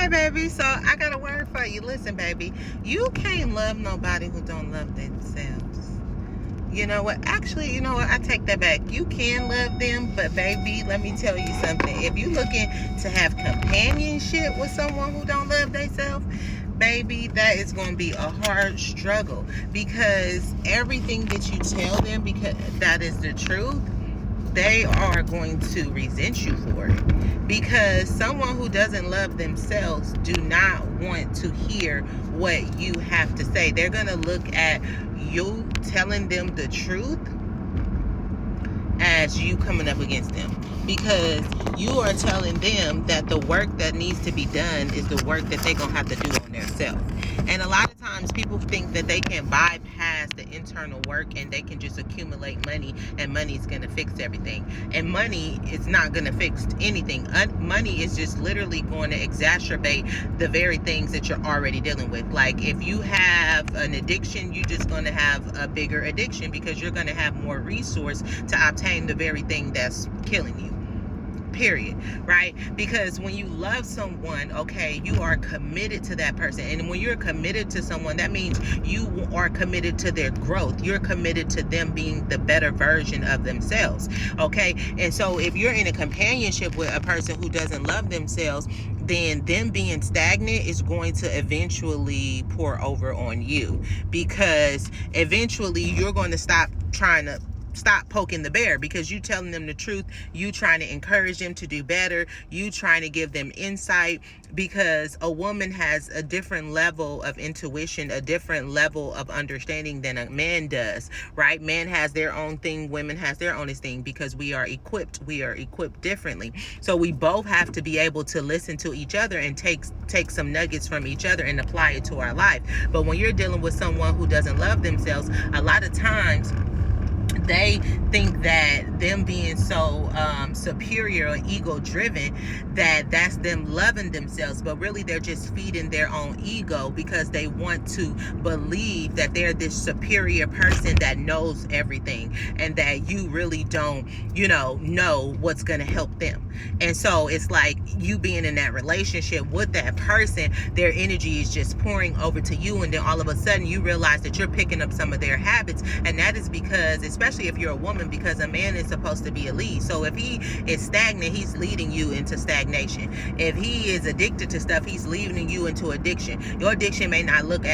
Okay, baby, so I got a word for you. Listen, baby, you can't love nobody who don't love themselves. You know what? Actually, you know what? I take that back. You can love them, but baby, let me tell you something. If you looking to have companionship with someone who don't love themselves, baby, that is going to be a hard struggle, because everything that you tell them, because that is the truth, they are going to resent you for it, because someone who doesn't love themselves do not want to hear what you have to say. They're going to look at you telling them the truth as you coming up against them, because you are telling them that the work that needs to be done is the work that they're going to have to do on themselves. And a lot of times people think that they can bypass the internal work and they can just accumulate money, and money is going to fix everything. And money is not going to fix anything. Money is just literally going to exacerbate the very things that you're already dealing with. Like if you have an addiction, you're just going to have a bigger addiction, because you're going to have more resource to obtain the very thing that's killing you. Period. Right? Because when you love someone, okay, you are committed to that person. And when you're committed to someone, that means you are committed to their growth. You're committed to them being the better version of themselves. Okay? And so if you're in a companionship with a person who doesn't love themselves, then them being stagnant is going to eventually pour over on you, because eventually you're going to stop poking the bear, because you telling them the truth, you trying to encourage them to do better, you trying to give them insight, because a woman has a different level of intuition, a different level of understanding than a man does, right? Man has their own thing, women has their own thing, because we are equipped differently. So we both have to be able to listen to each other and take some nuggets from each other and apply it to our life. But when you're dealing with someone who doesn't love themselves, a lot of times they think that them being so superior or ego driven, that's them loving themselves, but really they're just feeding their own ego, because they want to believe that they're this superior person that knows everything, and that you really don't know what's going to help them. And so it's like you being in that relationship with that person, their energy is just pouring over to you, and then all of a sudden you realize that you're picking up some of their habits. And that is because, especially if you're a woman, because a man is supposed to be a lead. So if he is stagnant, he's leading you into stagnation. If he is addicted to stuff, he's leading you into addiction. Your addiction may not look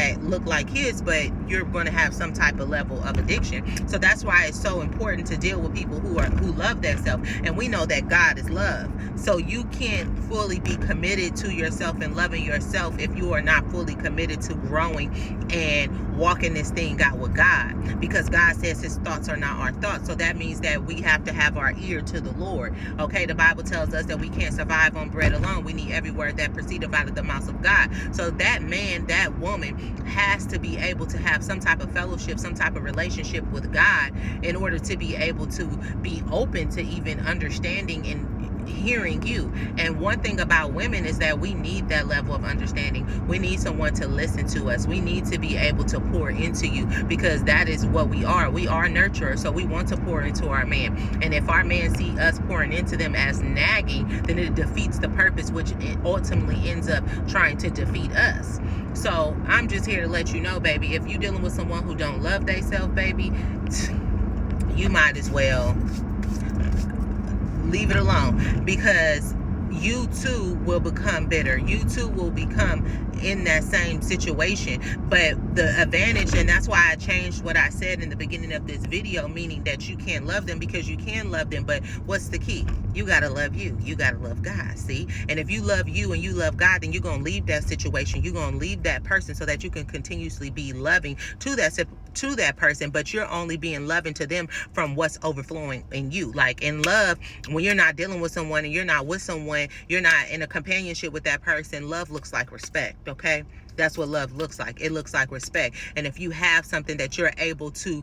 like his, but you're going to have some type of level of addiction. So that's why it's so important to deal with people who love themselves. And we know that God is love. So you can't fully be committed to yourself and loving yourself if you are not fully committed to growing and walking this thing out with God, because God says his thoughts are not our thoughts. So that means that we have to have our ear to the Lord. Okay, the Bible tells us that we can't survive on bread alone. We need every word that proceedeth out of the mouth of God. So that man, that woman has to be able to have some type of fellowship, some type of relationship with God, in order to be able to be open to even understanding and hearing you. And one thing about women is that we need that level of understanding. We need someone to listen to us. We need to be able to pour into you, because that is what we are. We are nurturers, so we want to pour into our man. And if our man see us pouring into them as nagging, then it defeats the purpose, which it ultimately ends up trying to defeat us. So I'm just here to let you know, baby, if you're dealing with someone who don't love themselves, baby, you might as well leave it alone, because you too will become bitter. You too will become in that same situation. But the advantage, and that's why I changed what I said in the beginning of this video, meaning that you can't love them, because you can love them, but what's the key? You gotta love you. You gotta love God, see? And if you love you and you love God, then you're gonna leave that situation. You're gonna leave that person, so that you can continuously be loving to that person, but you're only being loving to them from what's overflowing in you. Like in love, when you're not dealing with someone and you're not with someone, you're not in a companionship with that person, love looks like respect, okay? That's what love looks like. It looks like respect. And if you have something that you're able to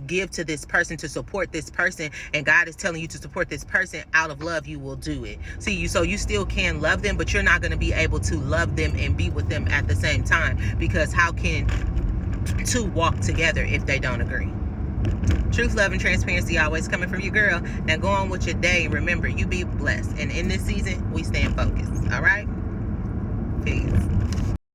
give to this person, to support this person, and God is telling you to support this person out of love, you will do it. So you still can love them, but you're not going to be able to love them and be with them at the same time, because how can two walk together if they don't agree? Truth, love, and transparency always coming from your girl. Now go on with your day. Remember, you be blessed. And in this season, we stand focused. All right? Peace.